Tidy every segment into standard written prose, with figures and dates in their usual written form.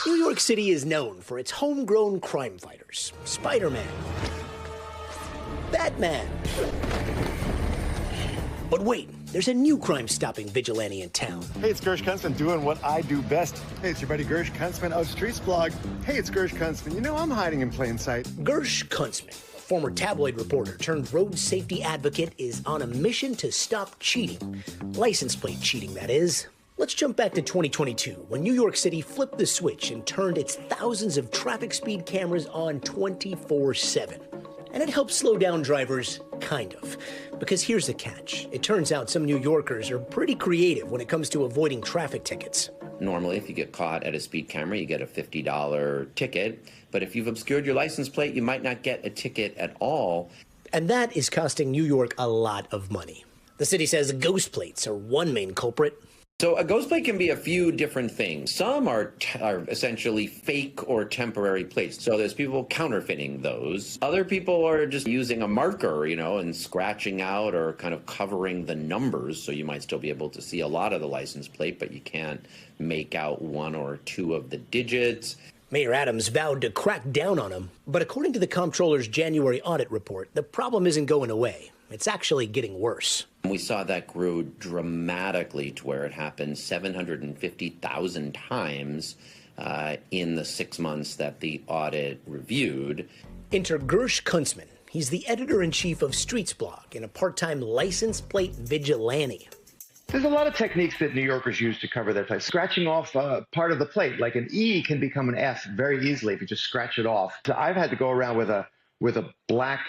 New York City is known for its homegrown crime fighters. Spider-Man. Batman. But wait, there's a new crime-stopping vigilante in town. Hey, it's Gersh Kunstman doing what I do best. Hey, it's your buddy Gersh Kunstman of Streets Blog. Hey, it's Gersh Kunstman. You know I'm hiding in plain sight. Gersh Kunstman, a former tabloid reporter turned road safety advocate, is on a mission to stop cheating. License plate cheating, that is. Let's jump back to 2022, when New York City flipped the switch and turned its thousands of traffic speed cameras on 24/7. And it helped slow down drivers, kind of. Because here's the catch. It turns out some New Yorkers are pretty creative when it comes to avoiding traffic tickets. Normally, if you get caught at a speed camera, you get a $50 ticket. But if you've obscured your license plate, you might not get a ticket at all. And that is costing New York a lot of money. The city says ghost plates are one main culprit. So a ghost plate can be a few different things. Some are essentially fake or temporary plates. So there's people counterfeiting those. Other people are just using a marker, and scratching out or kind of covering the numbers. So you might still be able to see a lot of the license plate, but you can't make out one or two of the digits. Mayor Adams vowed to crack down on them. But according to the Comptroller's January audit report, the problem isn't going away. It's actually getting worse. We saw that grow dramatically to where it happened 750,000 times in the 6 months that the audit reviewed. Enter Gersh Kunstman. He's the editor-in-chief of Streets Blog and a part-time license plate vigilante. There's a lot of techniques that New Yorkers use to cover their plates. Scratching off part of the plate, like an E can become an F very easily if you just scratch it off. So I've had to go around with a black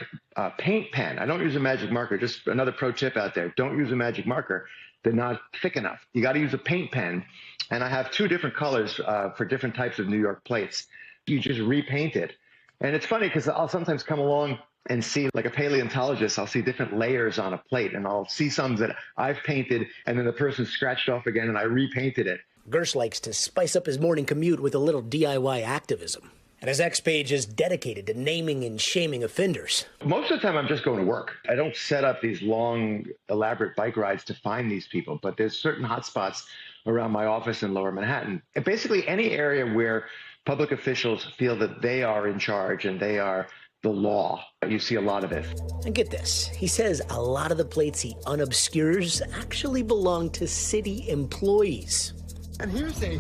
paint pen. I don't use a magic marker. Just another pro tip out there. Don't use a magic marker. They're not thick enough. You got to use a paint pen. And I have two different colors for different types of New York plates. You just repaint it. And it's funny because I'll sometimes come along and see, like a paleontologist, I'll see different layers on a plate. And I'll see some that I've painted and then the person scratched off again and I repainted it. Gersh likes to spice up his morning commute with a little DIY activism. And his X page is dedicated to naming and shaming offenders. Most of the time, I'm just going to work. I don't set up these long, elaborate bike rides to find these people, but there's certain hotspots around my office in Lower Manhattan. And basically, any area where public officials feel that they are in charge and they are the law, you see a lot of it. And get this, he says a lot of the plates he unobscures actually belong to city employees. And here's a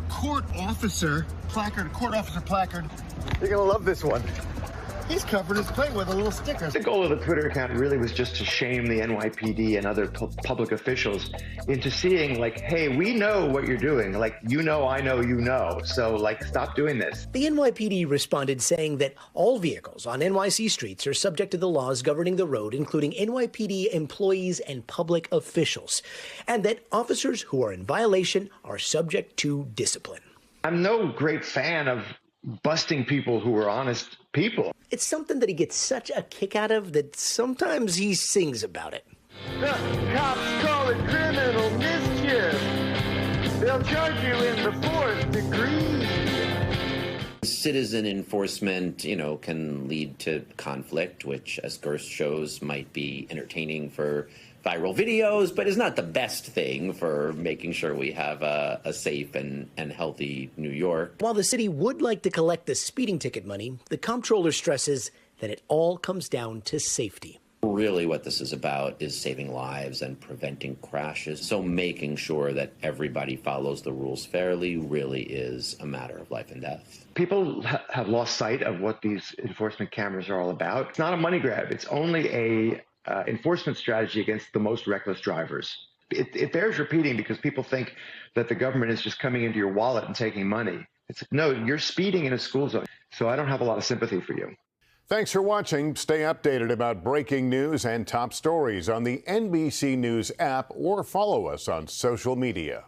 court officer placard. You're gonna love this one. He's covered his plate with a little sticker. The goal of the Twitter account really was just to shame the NYPD and other public officials into seeing, like, hey, we know what you're doing. Like, I know. So, stop doing this. The NYPD responded saying that all vehicles on NYC streets are subject to the laws governing the road, including NYPD employees and public officials, and that officers who are in violation are subject to discipline. I'm no great fan of busting people who are honest people. It's something that he gets such a kick out of that sometimes he sings about it. The cops call it criminal mischief. They'll charge you in the 4th degree. Citizen enforcement, can lead to conflict, which, as Gersh shows, might be entertaining for viral videos, but is not the best thing for making sure we have a safe and healthy New York. While the city would like to collect the speeding ticket money, the comptroller stresses that it all comes down to safety. Really what this is about is saving lives and preventing crashes. So making sure that everybody follows the rules fairly really is a matter of life and death. People have lost sight of what these enforcement cameras are all about. It's not a money grab. It's only a enforcement strategy against the most reckless drivers. It bears repeating because people think that the government is just coming into your wallet and taking money. It's no, you're speeding in a school zone. So I don't have a lot of sympathy for you. Thanks for watching. Stay updated about breaking news and top stories on the NBC News app or follow us on social media.